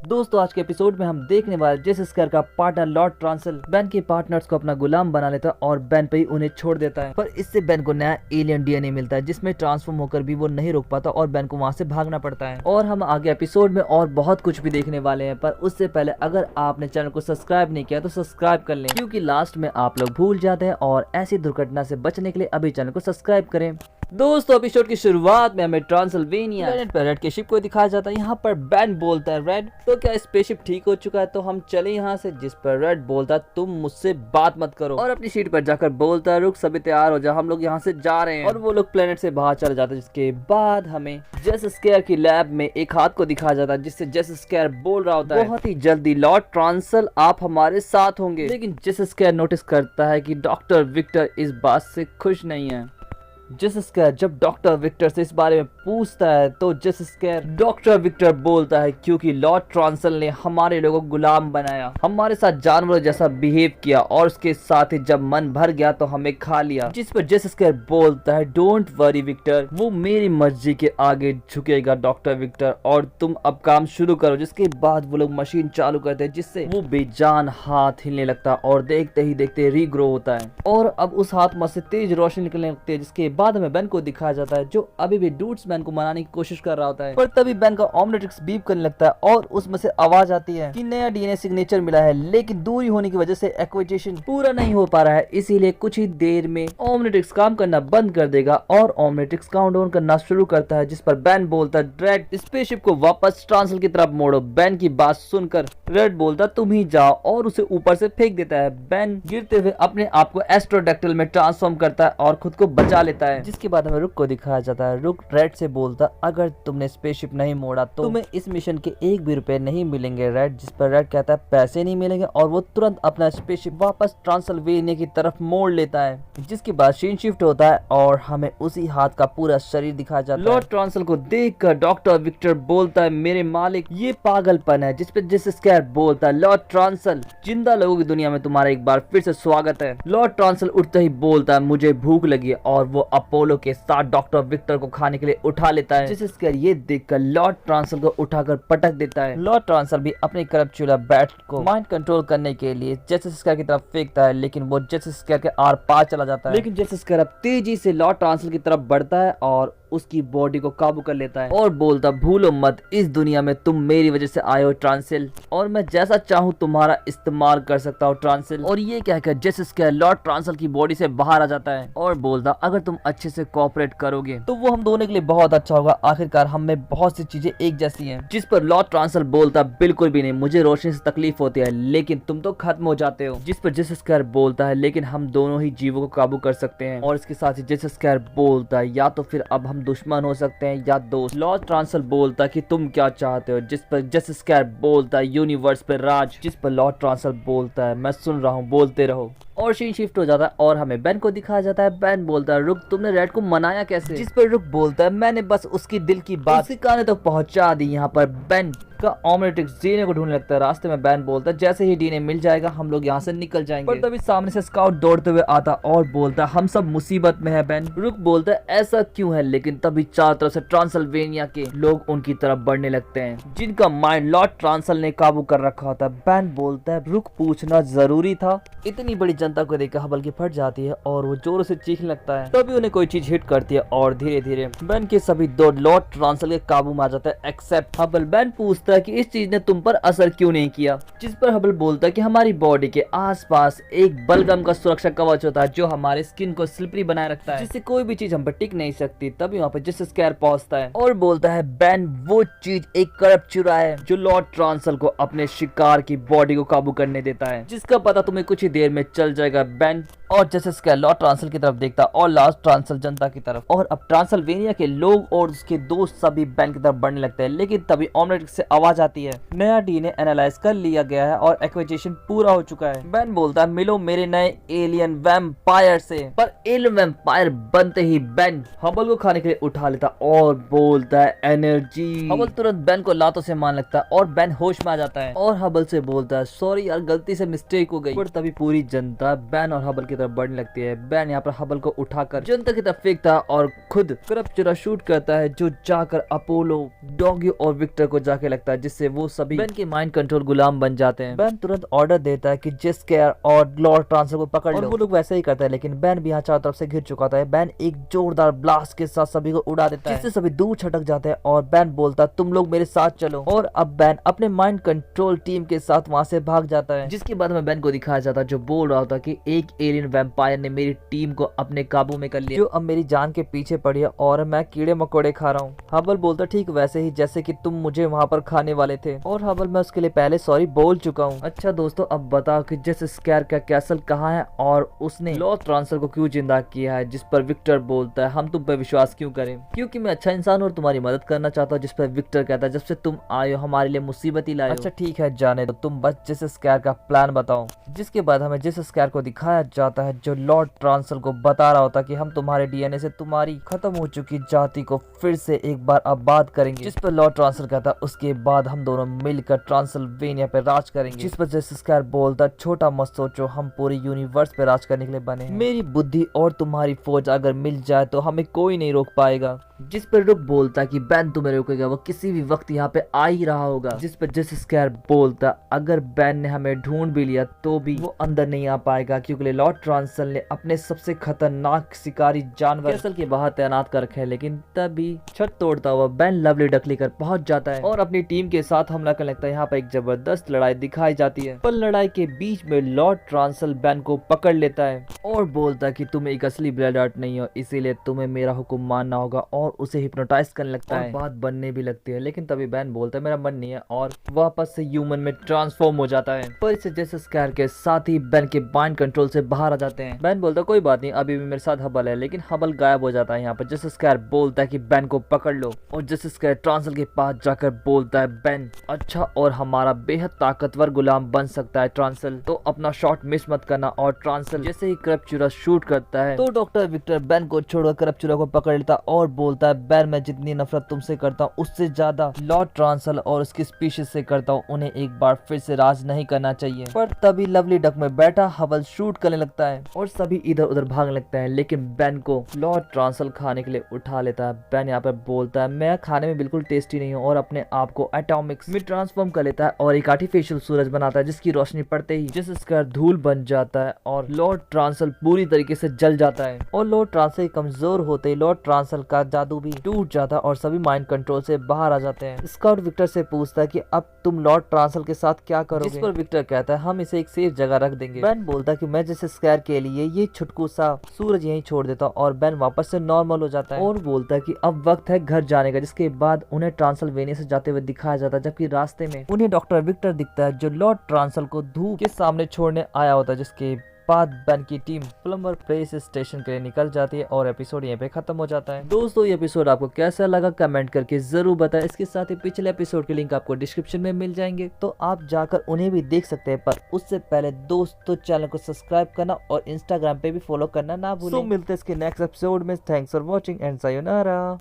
दोस्तों आज के एपिसोड में हम देखने वाले जेस स्केयर का पार्टनर लॉर्ड ट्रांसल बेन के पार्टनर्स को अपना गुलाम बना लेता है और बेन पे ही उन्हें छोड़ देता है। पर इससे बेन को नया एलियन डीएनए मिलता है जिसमें ट्रांसफॉर्म होकर भी वो नहीं रोक पाता और बेन को वहां से भागना पड़ता है। और हम आगे एपिसोड में और बहुत कुछ भी देखने वाले हैं, पर उससे पहले अगर आपने चैनल को सब्सक्राइब नहीं किया तो सब्सक्राइब कर लें, क्योंकि लास्ट में आप लोग भूल जाते हैं। और ऐसी दुर्घटना से बचने के लिए अभी चैनल को सब्सक्राइब करें। दोस्तों एपिसोड की शुरुआत में हमें ट्रांसल्वेनिया प्लेनेट पर रेड के शिप को दिखाया जाता है। यहाँ पर बेन बोलता है रेड तो क्या स्पेसशिप ठीक हो चुका है तो हम चले यहाँ से, जिस पर रेड बोलता है तुम मुझसे बात मत करो और अपनी सीट पर जाकर बोलता है रुक सभी तैयार हो जा, हम लोग यहाँ से जा रहे हैं। और वो लोग प्लेनेट से बाहर चले जाते हैं। जिसके बाद हमें जेस स्केयर की लैब में एक हाथ को दिखाया जाता है जिससे जेस स्केयर बोल रहा होता है बहुत ही जल्दी लॉर्ड ट्रांसल आप हमारे साथ होंगे। लेकिन जेस स्केयर नोटिस करता है कि डॉक्टर विक्टर इस बात से खुश नहीं है। जेस स्केयर जब डॉक्टर विक्टर से इस बारे में पूछता है तो जेस स्केयर डॉक्टर विक्टर बोलता है क्योंकि लॉर्ड ट्रांसल ने हमारे लोगों को गुलाम बनाया, हमारे साथ जानवरों जैसा बिहेव किया और उसके साथ ही जब मन भर गया तो हमें खा लिया। जिस पर जेस स्केयर बोलता है डोंट वरी विक्टर, वो मेरी मर्जी के आगे झुकेगा डॉक्टर विक्टर और तुम अब काम शुरू करो। जिसके बाद वो लोग मशीन चालू करते हैं जिससे वो बेजान हाथ हिलने लगता है और देखते ही देखते रीग्रो होता है और अब उस हाथ में से तेज रोशनी निकलने लगती है। जिसके बाद हमें बेन को दिखाया जाता है जो अभी भी डूड्स मैन को मनाने की कोशिश कर रहा होता है, पर तभी बेन का ओमनिट्रिक्स बीप करने लगता है और उसमें से आवाज आती है कि नया डीएनए सिग्नेचर मिला है, लेकिन दूरी होने की वजह से एक्विजिशन पूरा नहीं हो पा रहा है, इसीलिए कुछ ही देर में ओमनिट्रिक्स काम करना बंद कर देगा और ओमनिट्रिक्स काउंटडाउन करना शुरू करता है। जिस पर बेन बोलता है रेड स्पेसशिप को वापस ट्रांसल की तरफ मोड़ो। बेन की बात सुनकर रेड बोलता तुम ही जाओ और उसे ऊपर से फेंक देता है। बेन गिरते हुए अपने आप को एस्ट्रोडैक्टिल में ट्रांसफॉर्म करता है और खुद को बचा लेता है। जिसके बाद हमें रुक को दिखाया जाता है। रुक रेड से बोलता अगर तुमने स्पेसशिप नहीं मोड़ा तो तुम्हें इस मिशन के एक भी रुपए नहीं मिलेंगे रेड। जिस पर रेड कहता है पैसे नहीं मिलेंगे और वो तुरंत अपना स्पेसशिप वापस ट्रांसल्वेनिया की तरफ मोड़ लेता है। जिसके बाद सीन शिफ्ट होता है और हमें उसी हाथ का पूरा शरीर दिखाया जाता है। लॉर्ड ट्रांसल को देखकर डॉक्टर विक्टर बोलता है मेरे मालिक ये पागलपन है। जिस पे जेस स्केयर बोलता है लॉर्ड ट्रांसल जिंदा लोगों की दुनिया में तुम्हारा एक बार फिर से स्वागत है। लॉर्ड ट्रांसल उठते ही बोलता है मुझे भूख लगी है और वो अपोलो के साथ डॉक्टर विक्टर को खाने के लिए उठा लेता है। जेस स्केयर ये देखकर लॉर्ड ट्रांसल को उठाकर पटक देता है। लॉर्ड ट्रांसल भी अपने करप्ट चूल्हा बैट को माइंड कंट्रोल करने के लिए जेस स्केयर की तरफ फेंकता है, लेकिन वो जेस स्केयर के आर पार चला जाता है। लेकिन जेस स्केयर अब तेजी से लॉर्ड ट्रांसल की तरफ बढ़ता है और उसकी बॉडी को काबू कर लेता है और बोलता भूलो मत इस दुनिया में तुम मेरी वजह से आए हो ट्रांसिल और मैं जैसा चाहूँ तुम्हारा इस्तेमाल कर सकता हूँ ट्रांसिल। और ये कहकर जेस स्केयर लॉर्ड ट्रांसिल की बॉडी से बाहर आ जाता है और बोलता अगर तुम अच्छे से कोऑपरेट करोगे तो वो हम दोनों के लिए बहुत अच्छा होगा, आखिरकार हम में बहुत सी चीजें एक जैसी हैं। जिस पर लॉर्ड ट्रांसिल बोलता बिल्कुल भी नहीं, मुझे रोशनी से तकलीफ होती है लेकिन तुम तो खत्म हो जाते हो। जिस पर जेस स्केयर बोलता है लेकिन हम दोनों ही जीवों को काबू कर सकते हैं। और इसके साथ ही जेस स्केयर बोलता है या तो फिर अब हम दुश्मन हो सकते हैं या दोस्त। लॉर्ड ट्रांसल बोलता कि तुम क्या चाहते हो। जिस पर जेस स्केयर बोलता है यूनिवर्स पे राज। जिस पर लॉर्ड ट्रांसल बोलता है मैं सुन रहा हूँ बोलते रहो। और सीन शिफ्ट हो जाता है और हमें बेन को दिखाया जाता है। बेन बोलता है रुक तुमने रेड को मनाया कैसे। जिस पर रुक बोलता है मैंने बस उसकी दिल की बात उसके काने तो पहुंचा दी। यहाँ पर बेन का ओमनिट्रिक्स डीएनए को ढूंढने लगता है। रास्ते में बेन बोलता है जैसे ही डीएनए मिल जाएगा हम लोग यहाँ से निकल जाएंगे। पर तभी सामने से स्काउट दौड़ते हुए आता और बोलता है हम सब मुसीबत में है बेन। रुक बोलता है ऐसा क्यों है, लेकिन तभी चारों तरफ से ट्रांसल्वेनिया के लोग उनकी तरफ बढ़ने लगते हैं जिनका माइंड लॉर्ड ट्रांसल ने काबू कर रखा होता है। बेन बोलता है रुक पूछना जरूरी था। इतनी बड़ी जनता को देखकर हबल की फट जाती है और वो जोरों से चीखने लगता है। तभी उन्हें कोई चीज हिट करती है और धीरे धीरे बेन के सभी दो लॉर्ड ट्रांसल के काबू में आ जाता है एक्सेप्ट हबल। बेन पूछता है कि इस चीज ने तुम पर असर क्यों नहीं किया। जिस पर हबल बोलता है कि हमारी बॉडी के आसपास एक बलगम का सुरक्षा कवच होता है जो हमारे स्किन को स्लिपरी बनाए रखता है जिससे कोई भी चीज हम पर टिक नहीं सकती। तभी वहाँ पे जेस स्केयर पहुंचता है और बोलता है बेन वो चीज एक करप्ट चूरा है जो लॉर्ड ट्रांसल को अपने शिकार की बॉडी को काबू करने देता है, जिसका पता तुम्हें कुछ ही देर में चल जाएगा बेन। और जेस स्केयर लॉर्ड ट्रांसल की तरफ देखता और लास्ट ट्रांसल जनता की तरफ। और अब ट्रांसल्वेनिया के लोग और उसके दोस्त सभी बेन की तरफ बढ़ने लगते हैं। लेकिन तभी ओमनिट्रिक्स से आवाज आती है नया डीएनए एनालाइज कर लिया गया है और एक्विजिशन पूरा हो चुका है। बेन बोलता है मिलो मेरे नए एलियन वैम्पायर से। पर एलियन वैम्पायर बनते ही बेन हबल को खाने के लिए उठा लेता और बोलता है एनर्जी। हबल तुरंत बेन को लातों से मान लगता है और बेन होश में आ जाता है और हबल से बोलता है सॉरी यार गलती से मिस्टेक हो गई। पर तभी पूरी जनता होता है बैन और हबल की तरफ बढ़ने लगती है। बैन यहाँ पर हबल को उठाकर जनता की तरफ फेंकता है और खुद क्रपचुरा शूट करता है जो जाकर अपोलो, डॉगी और विक्टर को जाके लगता है, जिससे वो सभी बैन के माइंड कंट्रोल गुलाम बन जाते हैं। बैन तुरंत ऑर्डर देता है कि जेस्केयर और लॉर्ड ट्रांसलर को पकड़ लो। वो लोग वैसे ही करते हैं, लेकिन बैन भी यहाँ चारों तरफ से घिर चुका था। बैन एक जोरदार ब्लास्ट के साथ सभी को उड़ा देता है, जिससे सभी दूर छटक जाते हैं और बैन बोलता है तुम लोग मेरे साथ चलो। और अब बैन अपने माइंड कंट्रोल टीम के साथ वहां से भाग जाता है, जिसके बाद में बैन को दिखाया जाता है जो बोल रहा होता कि एक एलियन वैम्पायर ने मेरी टीम को अपने काबू में कर लिया, जो अब मेरी जान के पीछे पड़ी है और मैं कीड़े मकोड़े खा रहा हूँ। हबल बोलता ठीक वैसे ही जैसे कि तुम मुझे वहाँ पर खाने वाले थे। और हबल मैं उसके लिए पहले सॉरी बोल चुका हूँ। अच्छा दोस्तों, अब बताओ कि जेस स्केयर का कैसल कहाँ है और उसने लॉर्ड ट्रांसलर को क्यों जिंदा किया है। जिस पर विक्टर बोलता है हम तुम पे विश्वास क्यों करें, क्योंकि मैं अच्छा इंसान और तुम्हारी मदद करना चाहता हूँ। जिस पर विक्टर कहता है जब से तुम आए हो हमारे लिए मुसीबत ही लाए हो। अच्छा ठीक है जाने दो, तुम बस जेस स्केयर का प्लान बताओ। जिसके बाद हमें जेस स्केयर को दिखाया जाता है जो लॉर्ड ट्रांसल को बता रहा होता कि हम तुम्हारे डीएनए से तुम्हारी खत्म हो चुकी जाति को फिर से एक बार आबाद करेंगे। जिस पर लॉर्ड ट्रांसल कहता उसके बाद हम दोनों मिलकर ट्रांसल्वेनिया पे राज करेंगे। जिस पर जेस स्केयर बोलता छोटा मत सोचो, हम पूरे यूनिवर्स पे राज करने के लिए बने हैं। मेरी बुद्धि और तुम्हारी फौज अगर मिल जाए तो हमें कोई नहीं रोक पाएगा। जिस पर रुक बोलता कि बैन तुम्हें रोकेगा, वो किसी भी वक्त यहाँ पे आ ही रहा होगा। जिस पर जेस स्केयर बोलता अगर बैन ने हमें ढूंढ भी लिया तो भी वो अंदर नहीं आ पाएगा, क्योंकि लॉर्ड ट्रांसल ने अपने सबसे खतरनाक शिकारी जानवर कैसल के बाहर तैनात कर रखे हैं। लेकिन तभी छत तोड़ता हुआ बैन लवली डक लेकर पहुंच जाता है और अपनी टीम के साथ हमला करने लगता है। यहाँ पर एक जबरदस्त लड़ाई दिखाई जाती है, पर लड़ाई के बीच में लॉर्ड ट्रांसल बैन को पकड़ लेता है और बोलता कि तुम एक असली ब्लड आर्ट नहीं हो, इसीलिए तुम्हें मेरा हुक्म मानना होगा और उसे हिप्नोटाइज करने लगता है। बात बनने भी लगती है, लेकिन तभी बैन बोलता है मेरा मन नहीं है और वापस से ह्यूमन में ट्रांसफॉर्म हो जाता है। पर इसे जेस स्केयर के साथ ही बैन के माइंड कंट्रोल से बाहर आ जाते हैं। बैन बोलता कोई बात नहीं, अभी भी मेरे साथ हबल है, लेकिन हबल गायब हो जाता है। यहाँ पर जेस स्केयर बोलता है कि बैन को पकड़ लो और जेस स्केयर ट्रांसल के पास जाकर बोलता है बैन अच्छा और हमारा बेहद ताकतवर गुलाम बन सकता है ट्रांसल, तो अपना शॉट मिस मत करना। और ट्रांसल जैसे ही क्रपचुरा शूट करता है तो डॉक्टर विक्टर बैन को छोड़कर क्रपचुरा को पकड़ लेता और बोलता है बैन मैं जितनी नफरत तुमसे करता हूँ उससे ज्यादा लॉर्ड ट्रांसल और उसकी स्पीशीज से करता हूँ, उन्हें एक बार फिर से राज नहीं करना चाहिए। पर तभी लवली डक में बैठा हबल शूट करने लगता है और सभी इधर उधर भागने लगते हैं, लेकिन बैन को लॉर्ड ट्रांसल खाने के लिए उठा लेता है। बैन यहाँ पर बोलता है मैं खाने में बिल्कुल टेस्टी नहीं हूँ और अपने आप को एटॉमिक्स में ट्रांसफॉर्म कर लेता है और एक आर्टिफिशियल सूरज बनाता है, जिसकी रोशनी पड़ते ही जेस स्केयर धूल बन जाता है और लॉर्ड ट्रांसल पूरी तरीके से जल जाता है। और लॉर्ड ट्रांसल कमजोर होते ही लॉर्ड ट्रांसल का जादू भी टूट जाता है और सभी माइंड कंट्रोल से बाहर आ जाते हैं। स्काउट विक्टर से पूछता है कि अब तुम लॉर्ड ट्रांसल के साथ क्या करोगे। जिस पर विक्टर कहता है हम इसे एक सेफ जगह रख देंगे। बैन बोलता है कि मैं जेस स्केयर के लिए ये छुटकू सा सूरज यहीं छोड़ देता हूँ और बैन वापस से नॉर्मल हो जाता है और बोलता है कि अब वक्त है घर जाने का। जिसके बाद उन्हें ट्रांसल्वेनिया से जाते हुए दिखाया जाता है, जबकि रास्ते में उन्हें डॉक्टर विक्टर दिखता है जो लॉर्ड ट्रांसल को धूप के सामने छोड़ने आया होता है। जिसके बाद बैन की टीम प्लम्बर प्लेस स्टेशन के लिए निकल जाती है और एपिसोड यहीं पे खत्म हो जाता है। दोस्तों ये एपिसोड आपको कैसा लगा कमेंट करके जरूर बताएं। इसके साथ ही पिछले एपिसोड के लिंक आपको डिस्क्रिप्शन में मिल जाएंगे, तो आप जाकर उन्हें भी देख सकते हैं। पर उससे पहले दोस्तों चैनल को सब्सक्राइब करना और इंस्टाग्राम पे भी फॉलो करना ना भूलें। मिलते हैं इसके नेक्स्ट एपिसोड में। Thanks for watching and sayonara.